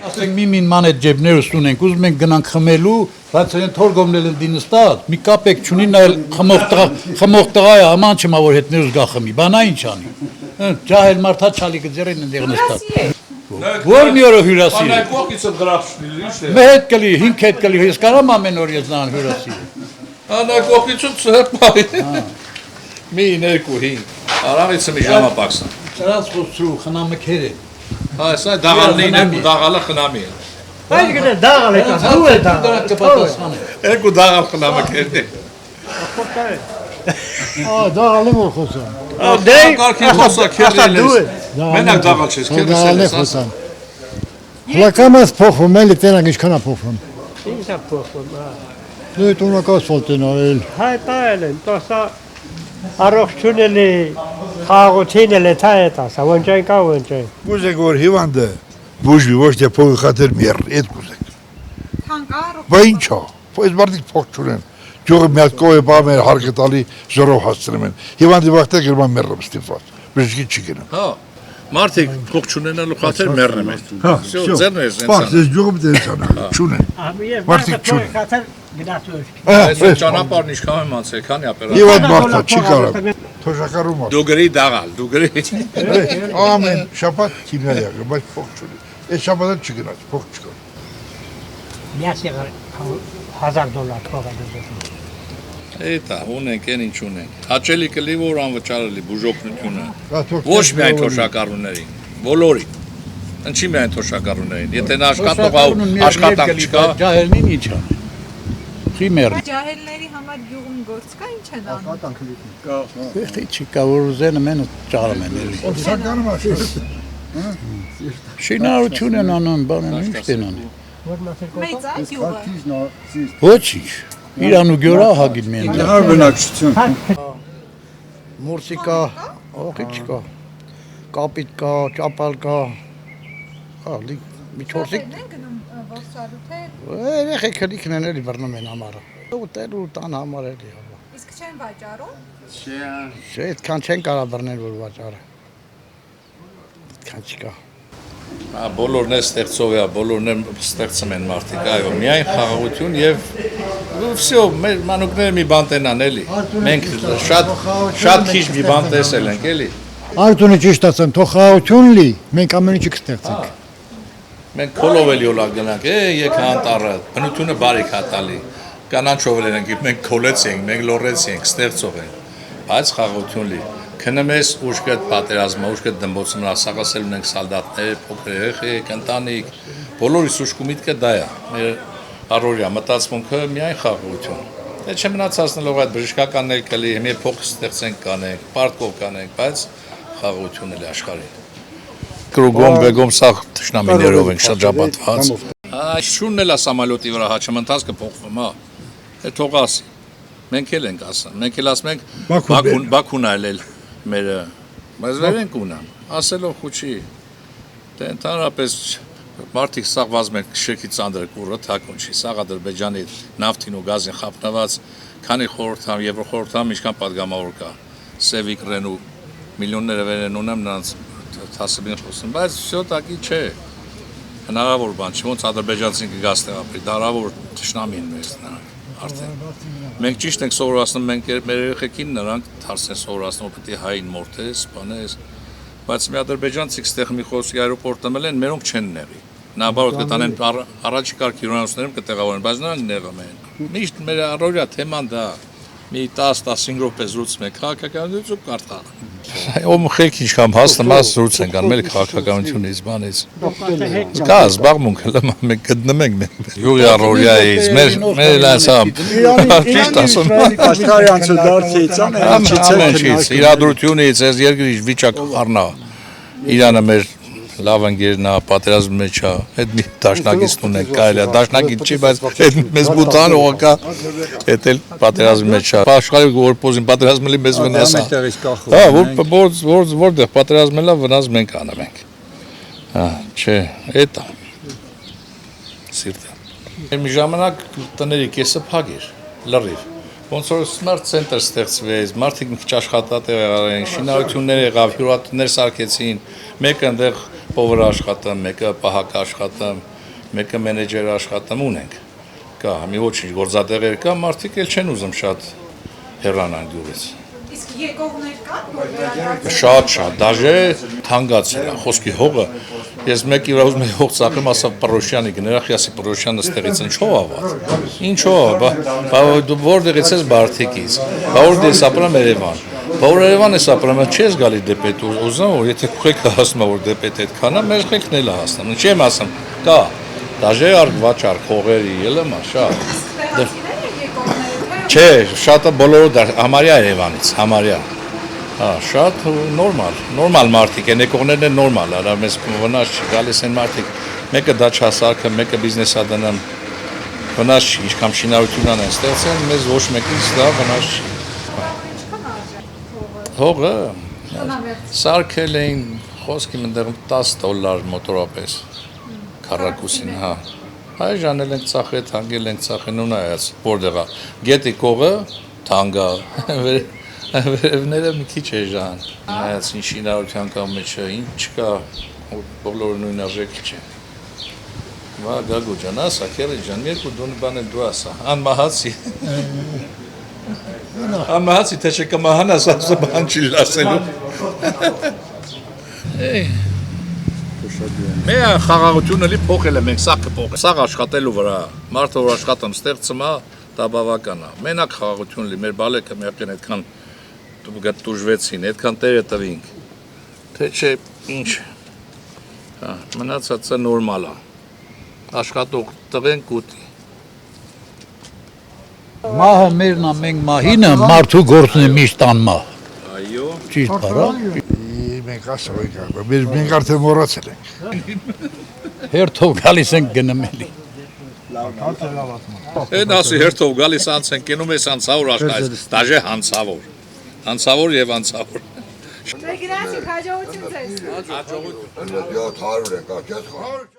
Ասենք միմին ման այդ ջեբներս ունենք, ուզում ենք գնանք խմելու, բայց այն թորգոմնել են դինստած, մի կապեք չունի, նա խմող տղա է, աման չմա որ հետներս գա խմի, բանա ինչ անի։ Ջահել մարդա չալիկը ձերին ընդեղ նստած։ Որ մի օրը հյուրասիրի։ Անայ կողքից գրախշնի, ինչ է։ Մեր հետ կլի, 5 հետ կլի, ես կարամ ամեն օր ես նրան հյուրասիրի։ Անայ կողքից ծրպայ։ Մի 2-5։ Արամից մի ժամապակսն։ Սրանց խոսրու խնամքեր է։ Այս այ դաղալին եմ, դաղալը խնամի է։ Այդ գնա դաղալ եկա, դու է դաղալ։ կպատասխանը։ Երկու դաղալ խնամքերն է։ Դաղալ եմ որ խոսամ։ Դե կարգին խոսա քերել ես։ Մենակ դաղալ չես, քերել ես ասա։ Լակամաս փոխում էլի տենակ ինչքան է փոխում։ Ինչ է փոխում, հա։ Դու տունակաս ֆոլտեն արել։ Հայտարել են, տոսա առողջունելի խաղաղություն էլ է թա է տասա, ոնջայն կա ոնջայն։ Կուզեք որ հիվանդը բուժվի ոչ թե փողի խաթեր մեր այդ կուզեք։ Թանկարը։ Բա ինչա։ Բայց մարդիկ փող չունեն։ Ջողը մի հատ կողե բա մեր հարկը տալի զորով հասցնում են։ Հիվանդի վաղտե գրման մեռը ստիպված։ Բժշկի չի գնա։ Հա։ Մարդիկ փող չունենալու խաթեր մեռնում են։ Հա, Всё, ձերն է Պարզ սենցան։ ես ջողը դերցանա։ Չունեն։ Մարդիկ չունեն։ Խաթար գնացուց։ Այս ճանապարհն ինչքան եմ անցել, քանի ապերա։ Հիվանդ մարդա չի կարող։ Թոշակարում է։ Դու գրի դաղալ, դու գրի։ Ամեն շաբաթ քիմիա բայց փող չունի։ Այս շաբաթը չգնաց, փող չկա։ Միասի $1000 թողա։ Էտա, ունենք, են ինչ ունենք։ Հաճելի կլի, որ անվճարելի բուժօգնությունը։ Ոչ միայն թոշակառուներին, բոլորին։ Ինչի միայն թոշակառուներին։ Եթե նա աշխատանք չկա, ջահելին ինչ անի։ Չի մեռ։ Ջահելների համար գյուղում գործ կա, ինչ են անում։ Եղտի չի կա որ ուզեն մեն ճարում են էլի։ Սականում է։ Շինարարություն են անում, բան են ինչ են անում։ Մեծ է գյուղը։ Ոչինչ։ Իրանու գյուրա հագին մեն։ Հարբնակցություն։ Մուրսի կա, ողի չկա։ Կապիտ կա, ճապալ կա։ Հա, մի չորսիկ։ Են գնում ոսարու թե Երեխեքը լիքն են էլի բռնում են համարը։ Ուտելու տան համար էլի։ իսկ չեն վաճառում։ Չէ, այդքան չեն կարա բռնել որ վաճառը։ Այդքան չկա։ բոլորն է ստեղծով է, բոլորն է ստեղծում են մարդիկ, այո, միայն խաղաղություն եւ всё, մեր մանուկները մի բան տենան էլի։ Մենք շատ քիչ մի բան տեսել ենք էլի։ Արտունը ճիշտ ասեմ, թող խաղաղություն լի, մենք ամեն ինչը կստեղծենք։ Մենք քոլով էլի օլա գնանք, եկա անտառը, բնությունը բարիք է տալի։ Կանանչով էլ ենք, մենք քոլեցինք, մենք լորեցինք, ստեղծող ենք։ Բայց խաղաղություն լի։ Քնում ես ուշքդ պատերազմը, ուշքդ դմբոցը մնա սաղասել ունենք սալդատներ, փոքր երեխեք, ընտանիք, բոլորիս ուշք ու միտքը դա է։ Մեր առօրյա մտածմունքը միայն խաղաղություն։ Դե չմնացածնելով այդ բժշկականն էլ կլի, մի փող ստեղծենք կանենք, պարտքով կանենք, բայց խաղաղություն էլ աշխարհին։ Կրուգոմ բեգոմ սա թշնամիներով ենք շրջապատված։ Այս շունն էլ է սամալյոտի վրա հաչմընթաց կփոխվում, հա։ Է թող ասի։ Մենք էլ ենք ասում, մենք էլ ասում ենք Բաքուն այլել մերը, բայց վերենք ունան, ասելով խուչի, դե ընդհանրապես մարդիկ սաղ վազմ են շեքի ծանդր կուրը, թակուն չի, սաղ Ադրբեջանի նավթին ու գազին խապնված, քանի խորհրդամ, Եվրոխորհրդամ ինչքան պատգամավոր կա, Սևիկ Ռենու միլիոնները վերեն ունեմ նրանց հասыбին խոսում, բայց всё տակի չէ, հնարավոր բան չի, ոնց ադրբեջանցին կգաս տեղապրի, դարավոր թշնամին մեզ նրանք, արդեն, մենք ճիշտ ենք սովորացնում, մենք մեր երեխեքին նրանք թարս են սովորացնում, որ պետք է հային մորթես, բանես, բայց մի ադրբեջանցիք ստեղ մի խոսքի այրոպորտ մել են, մերոնք չեն նեղի, նաբարոտ կտանեն առաջի կարգ հյուրանոցներում կտեղավորեն, բայց նրանք նեղում են, միշտ մեր առօրյա թեման դա, մի 10-15 րոպե զրուցում ենք, քաղաքականություն կարդալ։ Ում խելք ինչքան հասնում ես զրուցեն կան, մեր քաղաքականությունից, բանից։ Կա զբաղմունքը, մենք գտնում ենք յուղի առօրյայից, մեր լացամ։ Ճիշտ ասում։ Աշխարհյանցը դարձից Ամենից, իրադրությունից, այս երկրի վիճակը առնա։ Իրանը մեր լավ ընկերն է, պատերազմի մեջ է, այդ մի դաշնակից ունենք, կարելի է, դաշնակից չի, բայց այդ մեզ բուտան օղակա, այդ էլ պատերազմի մեջ է։ Աշխարհի որ պոզին պատերազմելի մեզ վնաս է։ Հա, որտեղ պատերազմել է, վնաս մենք անում ենք։ Հա, չէ, այդ է։ Սիրտը։ Մի ժամանակ տների կեսը փակ էր, լրիվ։ Ոնց որ smart center ստեղծվեց, մարդիկ մի քիչ աշխատատեղ եղան, շինարարություններ եղավ, հյուրատներ սարքեցին, մեկը այնտեղ փողր աշխատում, մեկը պահակ աշխատում, մեկը մենեջեր աշխատում ունենք։ Կա, մի ոչինչ գործատեղեր կա, մարդիկ էլ չեն ուզում շատ հեռանան գյուղից։ Իսկ եկողներ կան, որ վերադարձել Շատ, դաժե թանկացել է, խոսքի հողը, ես մեկ իրա ուզում եմ հող ծախեմ, ասա Պրոշյանի գներախ, ասի Պրոշյանը ստեղից ինչով աված, ինչով, դու որտեղից ես Բարթիկից, որտեղ ես ապրում Երևան, որ Երևան ես ապրում, չես գալի դեպետ, ուզում որ եթե քուղեկը հասնում որ դեպետ այդքան է, մեր քուղեկն էլ է հասնում, ինչի եմ ասում, կա, դաժե արկ, վաճառ, խողերի, ելը շատ, տեղացիներ են եկողները, թե չէ, շատը բոլորը համարյա Երևանից, համարյա շատ նորմալ մարդիկ են, եկողներն են նորմալ, արա մեզ վնաս չի, գալիս են մարդիկ, մեկը դա չասարկը, մեկը բիզնես ադնան, վնաս չի, ինչքան շինարություն են ստեղծեն, մեզ ոչ մեկից դա վնաս չի։ ինչքան արժեք Հողը, տնամերձ սարկել էին, խոսքի մնդեղ $10 մոտորապես, քառակուսին, հա։ Այժմ ենք ծախել, թանգել ենք ծախել, ու նայած, որտեղ է, գետի կողը, թանգա, վերևները մի քիչ էժան, նայած ինչ շինարարության կա մեջը, ինչ չկա, բոլորը նույն արժեքի չէ։ Վա Գագո ջան, ասա, քերի ջան, երկու դոնի բան էլ դու ասա, անմահացի։ Անմահացի, թե չկմահան ասա բան չի լասելու։ Մեր խաղաղությունը լի փոխել է մենք, սա կփոխել, սա աշխատելու վրա, մարդը որ աշխատում ստեղծում է, դա բավական է։ Մենակ խաղաղություն լի, մեր բալեկը մեղքեն այդքան դուժվեցին, այդքան տերը տվինք, թե չէ ինչ, մնացածը նորմալ է, աշխատող տվենք ուտի։ Մահը մերն է, մենք մահինը մարդու գործն է միշտ անմահ։ Այո։ Ճիշտ բարա։ Մենք ասում ենք, մենք արդեն մոռացել ենք։ Հերթով գալիս ենք գնում էլի։ Այն ասի հերթով գալիս անց են կենում ես անցավոր աշխարհից, դաժե հանցավոր եւ անցավոր։ Գնացիք հաջողություն ձեզ։ Հաջողություն։ Հաջողություն։